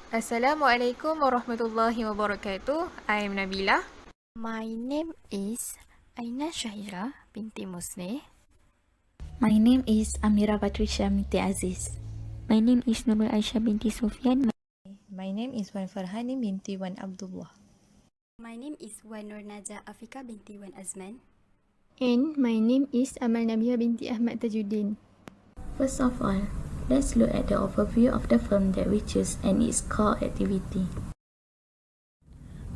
Assalamualaikum warahmatullahi wabarakatuh. I am Nabila. My name is Aina Syahira binti Musleh. My name is Amira Batrisha Miti Aziz. My name is Nurul Aisyah binti Sufyan. My name is Wan Farhani binti Wan Abdullah. My name is Wan Nur Naja Afika binti Wan Azman. And my name is Amal Nabia binti Ahmad Tajuddin. First of all, let's look at the overview of the firm that we choose and its core activity.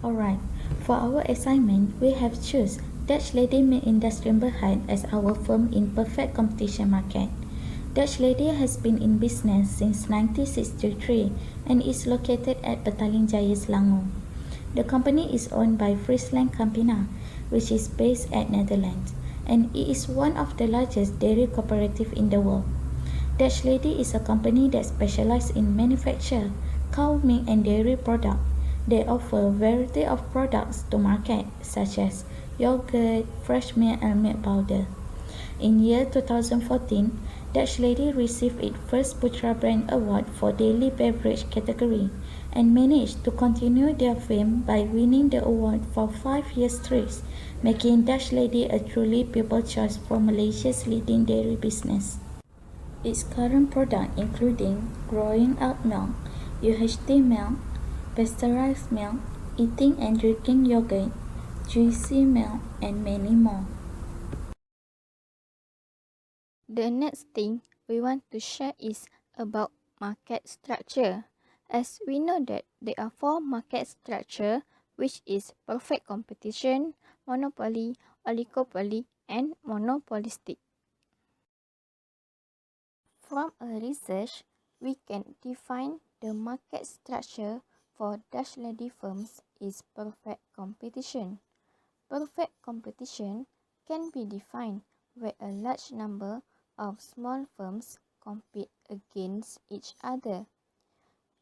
Alright, for our assignment, we have choose Dutch Lady Milk Industry Berhad as our firm in perfect competition market. Dutch Lady has been in business since 1963 and is located at Petaling Jaya, Selangor. The company is owned by Friesland Campina, which is based at Netherlands, and it is one of the largest dairy cooperative in the world. Dutch Lady is a company that specializes in manufacture cow milk and dairy products. They offer a variety of products to market, such as yogurt, fresh milk, and milk powder. In year 2014, Dutch Lady received its first Putra Brand Award for daily beverage category and managed to continue their fame by winning the award for 5 years straight, making Dutch Lady a truly people choice for Malaysia's leading dairy business. Its current products including growing up milk, UHT milk, pasteurized milk, eating and drinking yogurt, juicy milk, and many more. The next thing we want to share is about market structure. As we know that there are 4 market structure, which is perfect competition, monopoly, oligopoly, and monopolistic. From a research, we can define the market structure for Dutch Lady firms is perfect competition. Perfect competition can be defined where a large number of small firms compete against each other.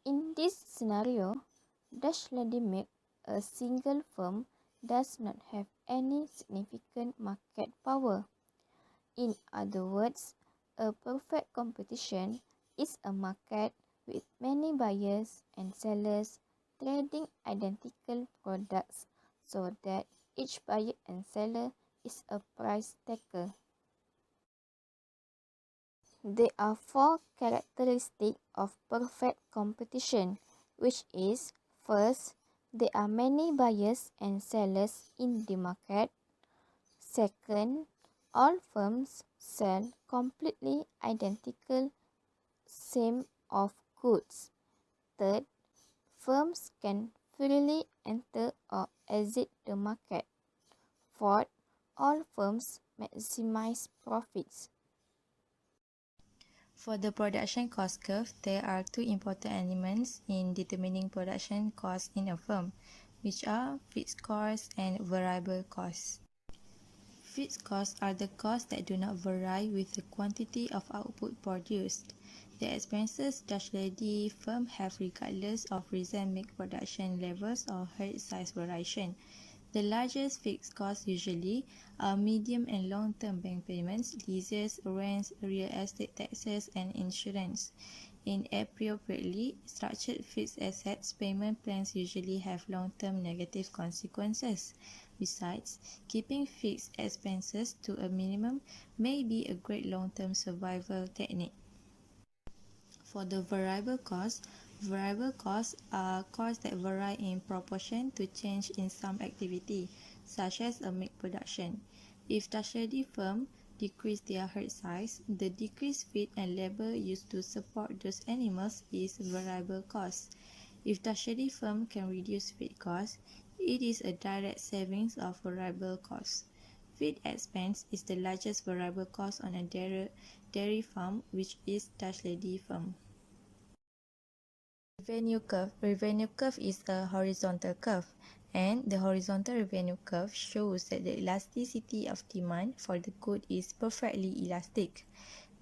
In this scenario, Dutch Lady Milk, a single firm, does not have any significant market power. In other words, a perfect competition is a market with many buyers and sellers trading identical products so that each buyer and seller is a price taker. There are 4 characteristics of perfect competition, which is first, there are many buyers and sellers in the market. Second, all firms sell completely identical same of goods. Third, firms can freely enter or exit the market. Fourth, all firms maximize profits. For the production cost curve, there are 2 important elements in determining production costs in a firm, which are fixed costs and variable costs. Fixed costs are the costs that do not vary with the quantity of output produced. The expenses Dutch Lady firm have regardless of recent milk production levels or herd size variation. The largest fixed costs usually are medium and long-term bank payments, leases, rents, real estate taxes, and insurance. In appropriately structured fixed assets, payment plans usually have long-term negative consequences. Besides, keeping fixed expenses to a minimum may be a great long-term survival technique. For the variable costs are costs that vary in proportion to change in some activity, such as a milk production. If Dutch Lady firm decrease their herd size, the decreased feed and labor used to support those animals is variable cost. If Dutch Lady firm can reduce feed costs, it is a direct savings of variable costs. Feed expense is the largest variable cost on a dairy farm, which is Dutch Lady firm. Revenue curve is a horizontal curve, and the horizontal revenue curve shows that the elasticity of demand for the good is perfectly elastic.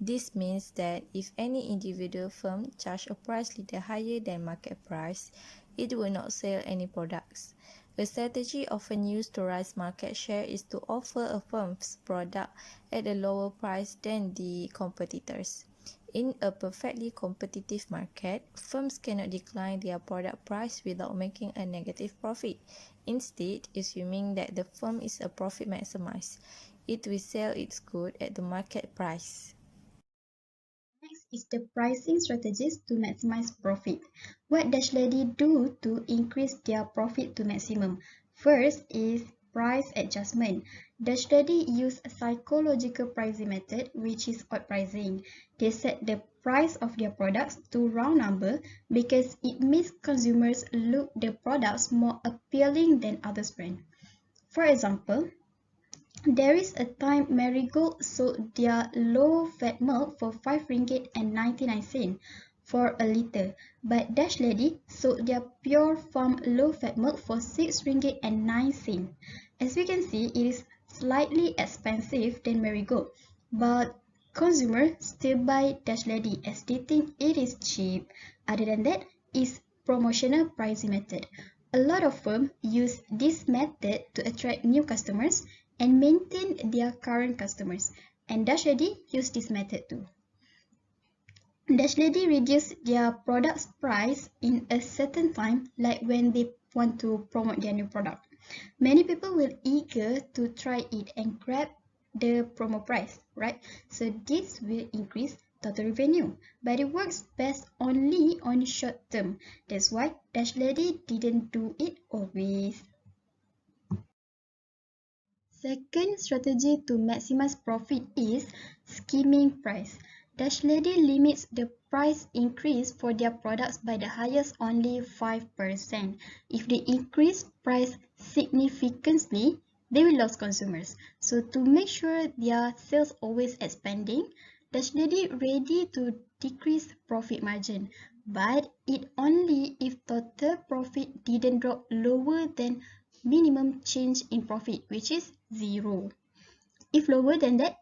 This means that if any individual firm charge a price little higher than market price, it will not sell any products. A strategy often used to rise market share is to offer a firm's product at a lower price than the competitors. In a perfectly competitive market, firms cannot decline their product price without making a negative profit. Instead, assuming that the firm is a profit maximizer, it will sell its goods at the market price. Next is the pricing strategies to maximize profit. What does Lady do to increase their profit to maximum? First is price adjustment. Dash Lady use a psychological pricing method, which is odd pricing. They set the price of their products to round number because it makes consumers look the products more appealing than others' brand. For example, there is a time Marigold sold their low-fat milk for 5 ringgit and 99 cents for a litre, but Dash Lady sold their pure farm low-fat milk for 6 ringgit and 9 cents. As we can see, it is slightly expensive than Marigold, but consumers still buy Dash Lady as they think it is cheap. Other than that, is promotional pricing method. A lot of firms use this method to attract new customers and maintain their current customers, and Dash Lady use this method too. Dash Lady reduce their product's price in a certain time, like when they want to promote their new product. Many people will eager to try it and grab the promo price, right? So this will increase total revenue, but it works best only on short term. That's why Dash Lady didn't do it always. Second strategy to maximize profit is skimming price. Dash Lady limits the price increase for their products by the highest only 5%. If they increase price significantly, they will lose consumers. So to make sure their sales always expanding, Dash Lady ready to decrease profit margin, but it only if total profit didn't drop lower than minimum change in profit, which is 0. If lower than that,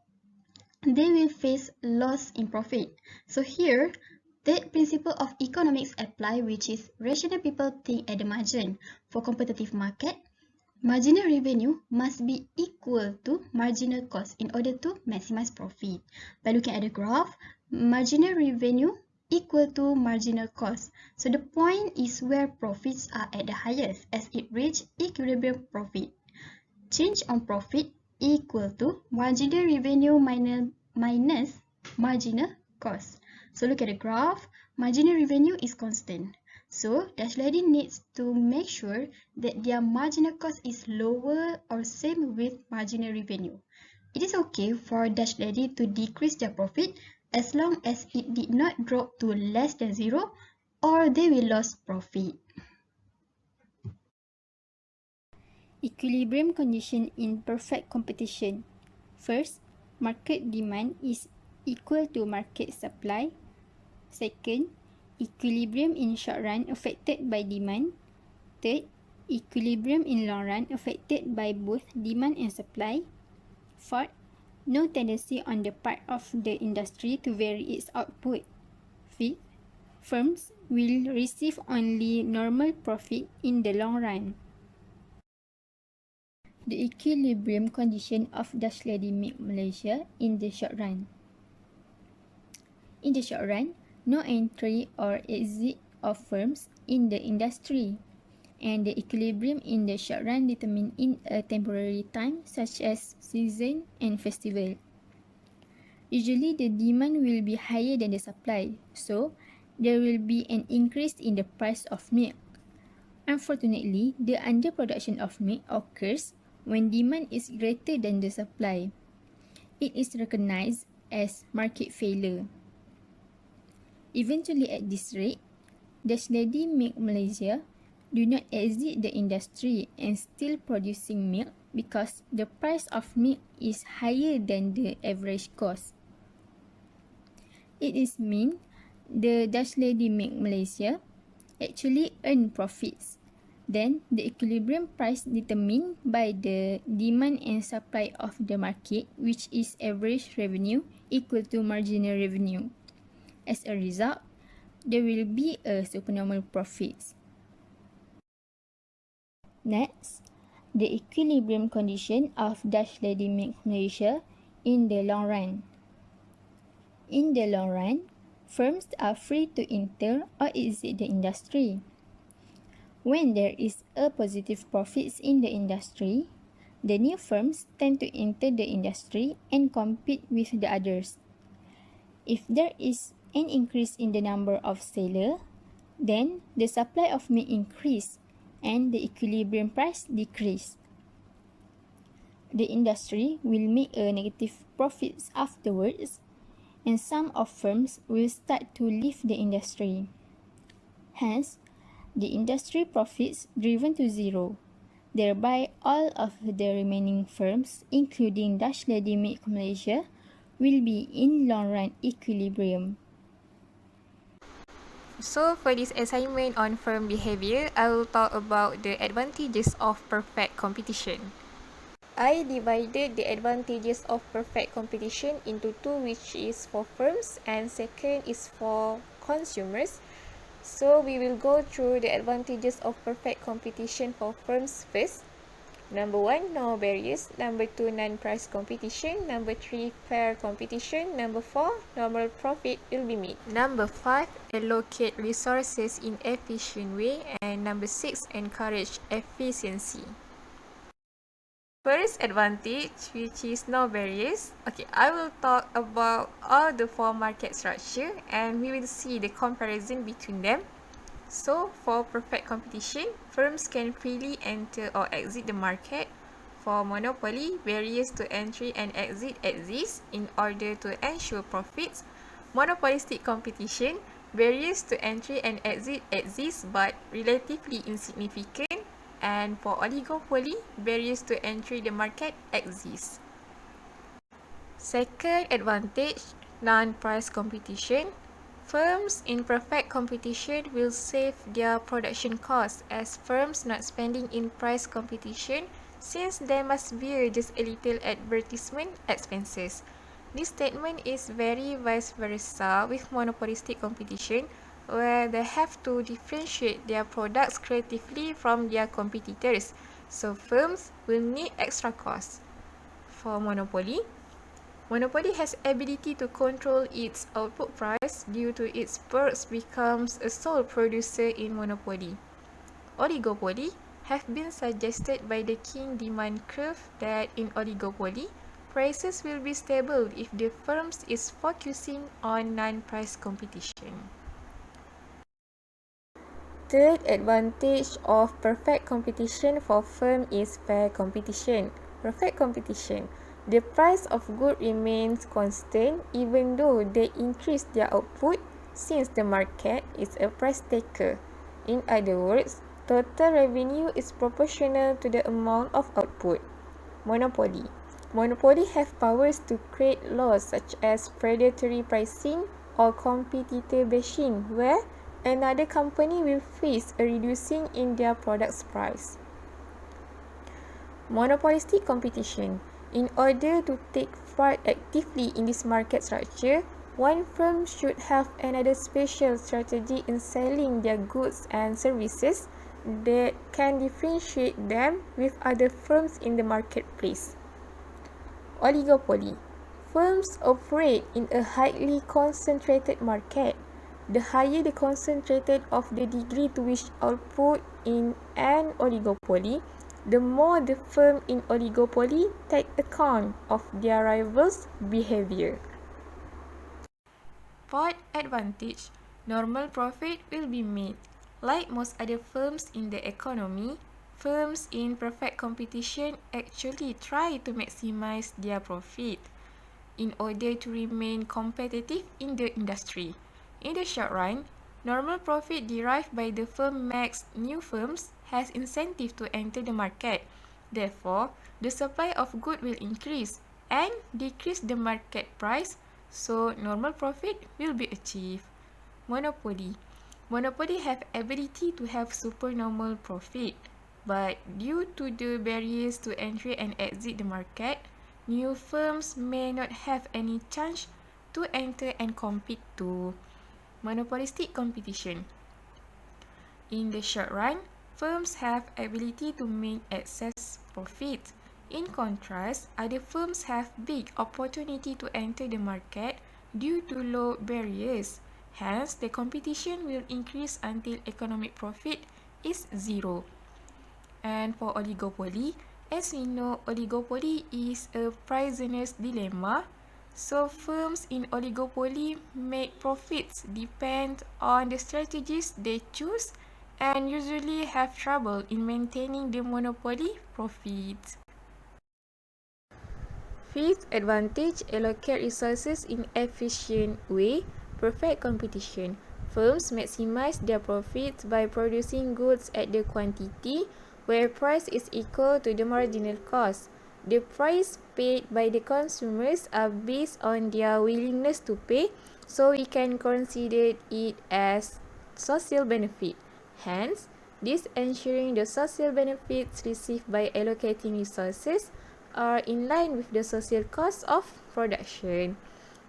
they will face loss in profit. So here, that principle of economics apply, which is rational people think at the margin. For competitive market, marginal revenue must be equal to marginal cost in order to maximize profit. By looking at the graph, marginal revenue equal to marginal cost. So the point is where profits are at the highest as it reaches equilibrium profit. Change on profit equal to marginal revenue minus marginal cost. So look at the graph, marginal revenue is constant. So Dash Lady needs to make sure that their marginal cost is lower or same with marginal revenue. It is okay for Dash Lady to decrease their profit as long as it did not drop to less than 0 or they will lose profit. Equilibrium condition in perfect competition. First, market demand is equal to market supply. Second, equilibrium in short run affected by demand. Third, equilibrium in long run affected by both demand and supply. Fourth, no tendency on the part of the industry to vary its output. Fifth, firms will receive only normal profit in the long run. The equilibrium condition of Dash Lady Milk Malaysia in the short run. In the short run, no entry or exit of firms in the industry, and the equilibrium in the short run determined in a temporary time such as season and festival. Usually the demand will be higher than the supply, so there will be an increase in the price of milk. Unfortunately, the underproduction of milk occurs when demand is greater than the supply. It is recognized as market failure. Eventually at this rate, Dash Lady Milk Malaysia do not exit the industry and still producing milk because the price of milk is higher than the average cost. It is mean the Dash Lady Milk Malaysia actually earn profits. Then the equilibrium price determined by the demand and supply of the market, which is average revenue equal to marginal revenue. As a result, there will be a supernormal profits. Next, the equilibrium condition of Dash Lady Milk Malaysia in the long run. In the long run, firms are free to enter or exit the industry. When there is a positive profits in the industry, the new firms tend to enter the industry and compete with the others. If there is an increase in the number of sellers, then the supply of meat increase and the equilibrium price decrease. The industry will make a negative profits afterwards, and some of firms will start to leave the industry. Hence, the industry profits driven to zero. Thereby, all of the remaining firms, including Dutch Lady Meat Malaysia, will be in long-run equilibrium. So for this assignment on firm behavior, I will talk about the advantages of perfect competition. I divided the advantages of perfect competition into two, which is for firms and second is for consumers. So we will go through the advantages of perfect competition for firms first. Number 1, no barriers. Number 2, non-price competition. Number 3, fair competition. Number 4, normal profit will be made. Number 5, allocate resources in efficient way. And number 6, encourage efficiency. First advantage, which is no barriers. Okay, I will talk about all the four market structure and we will see the comparison between them. So, for perfect competition, firms can freely enter or exit the market. For monopoly, barriers to entry and exit exist in order to ensure profits. Monopolistic competition, barriers to entry and exit exist but relatively insignificant. And for oligopoly, barriers to entry the market exist. Second advantage, non-price competition. Firms in perfect competition will save their production costs as firms not spending in price competition since they must bear just a little advertisement expenses. This statement is very vice versa with monopolistic competition where they have to differentiate their products creatively from their competitors, so firms will need extra costs. For monopoly, monopoly has ability to control its output price due to its perks becomes a sole producer in monopoly. Oligopoly have been suggested by the King demand curve that in oligopoly, prices will be stable if the firms is focusing on non-price competition. Third advantage of perfect competition for firm is fair competition. Perfect competition. The price of goods remains constant even though they increase their output since the market is a price taker. In other words, total revenue is proportional to the amount of output. Monopoly. Monopoly have powers to create laws such as predatory pricing or competitor bashing where another company will face a reducing in their product's price. Monopolistic competition. In order to take part actively in this market structure, one firm should have another special strategy in selling their goods and services that can differentiate them with other firms in the marketplace. Oligopoly. Firms operate in a highly concentrated market. The higher the concentrated of the degree to which output in an oligopoly, the more the firm in oligopoly take account of their rivals' behavior. Fourth advantage, normal profit will be made. Like most other firms in the economy, firms in perfect competition actually try to maximize their profit in order to remain competitive in the industry. In the short run, normal profit derived by the firm makes new firms has incentive to enter the market. Therefore, the supply of goods will increase and decrease the market price, so normal profit will be achieved. Monopoly. Monopoly have ability to have supernormal profit, but due to the barriers to entry and exit the market, new firms may not have any chance to enter and compete too. Monopolistic competition. In the short run, firms have ability to make excess profit. In contrast, other firms have big opportunity to enter the market due to low barriers. Hence, the competition will increase until economic profit is zero. And for oligopoly, as we know, oligopoly is a prisoner's dilemma. So firms in oligopoly make profits depend on the strategies they choose and usually have trouble in maintaining the monopoly profit. Fifth advantage, allocate resources in efficient way, perfect competition. Firms maximize their profits by producing goods at the quantity where price is equal to the marginal cost. The price paid by the consumers are based on their willingness to pay, so we can consider it as social benefit. Hence, this ensuring the social benefits received by allocating resources are in line with the social cost of production.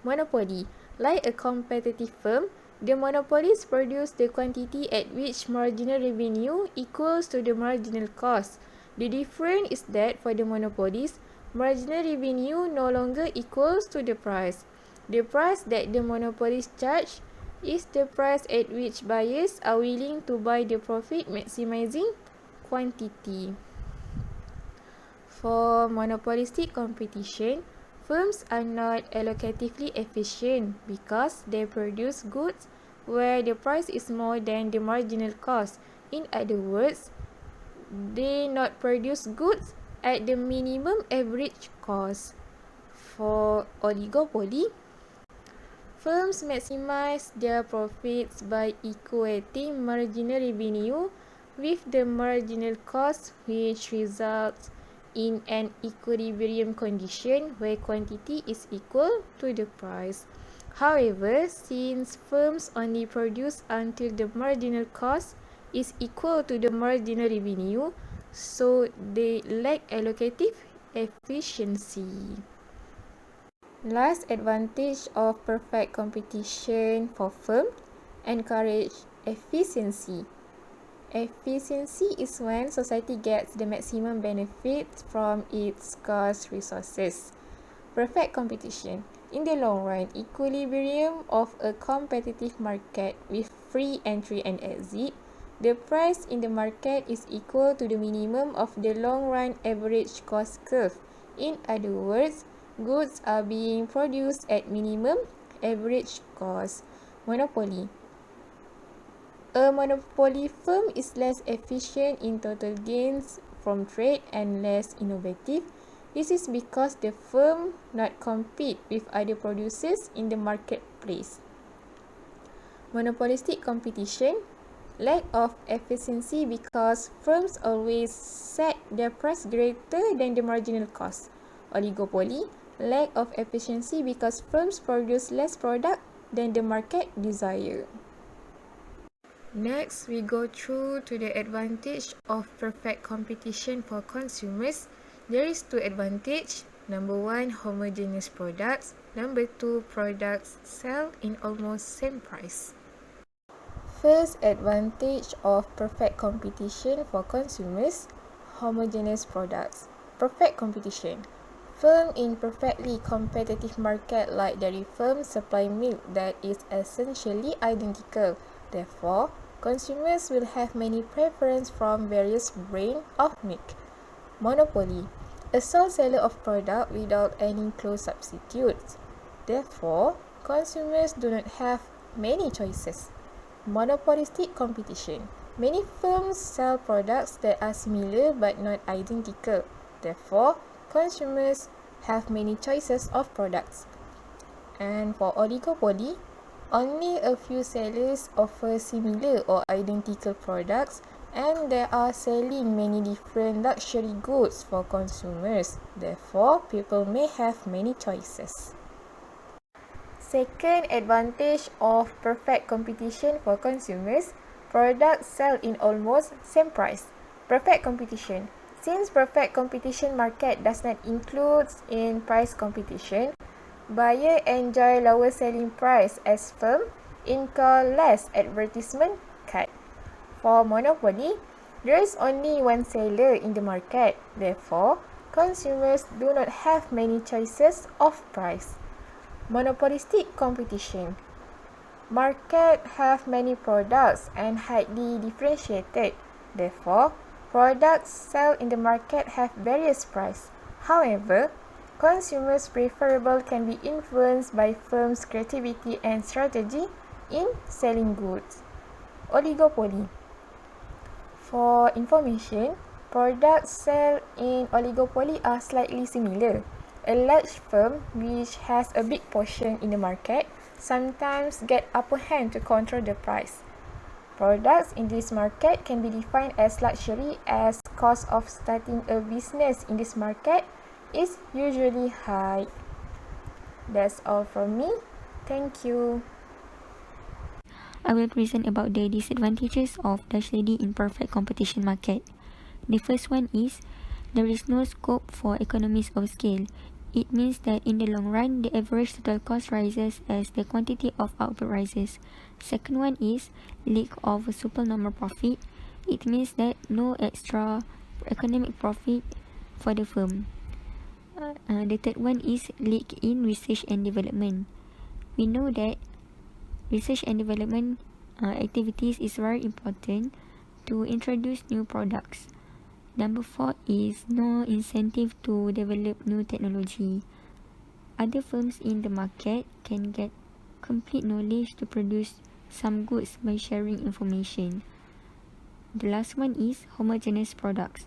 Monopoly. Like a competitive firm, the monopolies produce the quantity at which marginal revenue equals to the marginal cost. The difference is that for the monopolies, marginal revenue no longer equals to the price. The price that the monopolies charge is the price at which buyers are willing to buy the profit maximizing quantity. For monopolistic competition, firms are not allocatively efficient because they produce goods where the price is more than the marginal cost. In other words, they not produce goods at the minimum average cost. For oligopoly, firms maximize their profits by equating marginal revenue with the marginal cost, which results in an equilibrium condition where quantity is equal to the price. However, since firms only produce until the marginal cost is equal to the marginal revenue, so they lack allocative efficiency. Last advantage of perfect competition for firms, encourage efficiency. Efficiency is when society gets the maximum benefit from its scarce resources. Perfect competition. In the long run, equilibrium of a competitive market with free entry and exit, the price in the market is equal to the minimum of the long-run average cost curve. In other words, goods are being produced at minimum average cost. Monopoly. A monopoly firm is less efficient in total gains from trade and less innovative. This is because the firm not compete with other producers in the marketplace. Monopolistic competition, lack of efficiency because firms always set their price greater than the marginal cost. Oligopoly, lack of efficiency because firms produce less product than the market desire. Next, we go through to the advantage of perfect competition for consumers. There is two advantages. Number one, homogeneous products. Number two, products sell in almost same price. First advantage of perfect competition for consumers, homogeneous products. Perfect competition. Firm in perfectly competitive market like dairy firms supply milk that is essentially identical. Therefore, consumers will have many preferences from various brands of milk. Monopoly, a sole seller of product without any close substitutes. Therefore, consumers do not have many choices. Monopolistic competition. Many firms sell products that are similar but not identical. Therefore, consumers have many choices of products. And for oligopoly, only a few sellers offer similar or identical products, and they are selling many different luxury goods for consumers. Therefore, people may have many choices. Second advantage of perfect competition for consumers, products sell in almost same price. Perfect competition. Since perfect competition market does not include in price competition, buyer enjoy lower selling price as firm incur less advertisement cut. For monopoly, there is only one seller in the market. Therefore, consumers do not have many choices of price. Monopolistic competition. Market have many products and highly differentiated. Therefore, products sold in the market have various price. However, consumers' preferable can be influenced by firms' creativity and strategy in selling goods. Oligopoly. For information, products sold in oligopoly are slightly similar. A large firm which has a big portion in the market sometimes get upper hand to control the price. Products in this market can be defined as luxury as cost of starting a business in this market is usually high. That's all from me. Thank you. I will present about the disadvantages of Dutch lady in perfect competition market. The first one is there is no scope for economies of scale. It means that in the long run, the average total cost rises as the quantity of output rises. Second one is lack of supernormal profit. It means that no extra economic profit for the firm. The third one is lack in research and development. We know that research and development activities is very important to introduce new products. Number 4 is no incentive to develop new technology. Other firms in the market can get complete knowledge to produce some goods by sharing information. The last one is homogeneous products.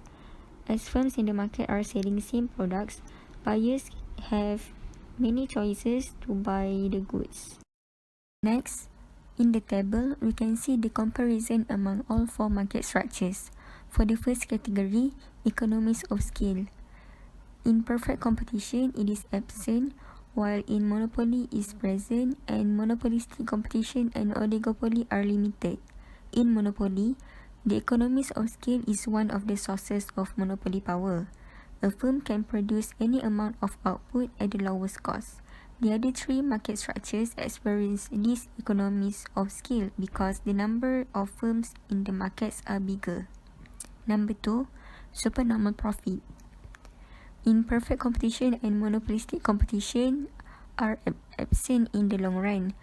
As firms in the market are selling same products, buyers have many choices to buy the goods. Next, in the table, we can see the comparison among all four market structures. For the first category, economies of scale. In perfect competition, it is absent, while in monopoly is present, and monopolistic competition and oligopoly are limited. In monopoly, the economies of scale is one of the sources of monopoly power. A firm can produce any amount of output at the lowest cost. The other three market structures experience these economies of scale because the number of firms in the markets are bigger. Number 2, supernormal profit. In perfect competition and monopolistic competition are absent in the long run,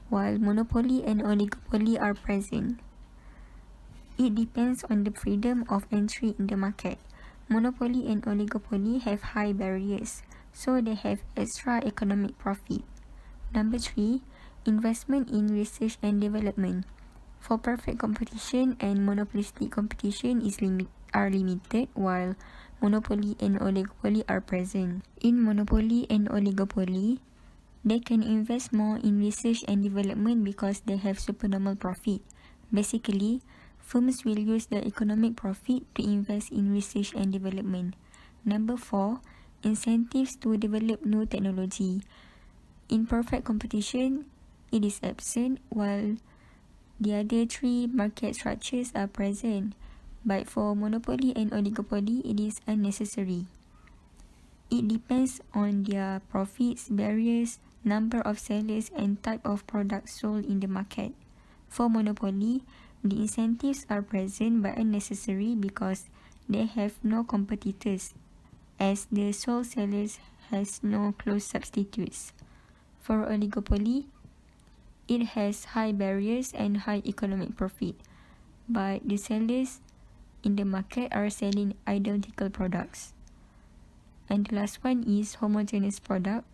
while monopoly and oligopoly are present. It depends on the freedom of entry in the market. Monopoly and oligopoly have high barriers, so they have extra economic profit. Number 3, investment in research and development. For perfect competition and monopolistic competition are limited, while monopoly and oligopoly are present. In monopoly and oligopoly, they can invest more in research and development because they have supernormal profit. Basically, firms will use the economic profit to invest in research and development. Number 4, incentives to develop new technology. In perfect competition, it is absent, while the other three market structures are present, but for monopoly and oligopoly, it is unnecessary. It depends on their profits, barriers, number of sellers, and type of products sold in the market. For monopoly, the incentives are present but unnecessary because they have no competitors, as the sole sellers has no close substitutes. For oligopoly, it has high barriers and high economic profit, but the sellers in the market are selling identical products. And the last one is homogeneous product.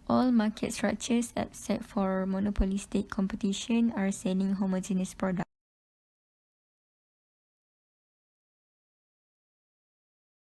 All market structures except for monopolistic competition are selling homogeneous products.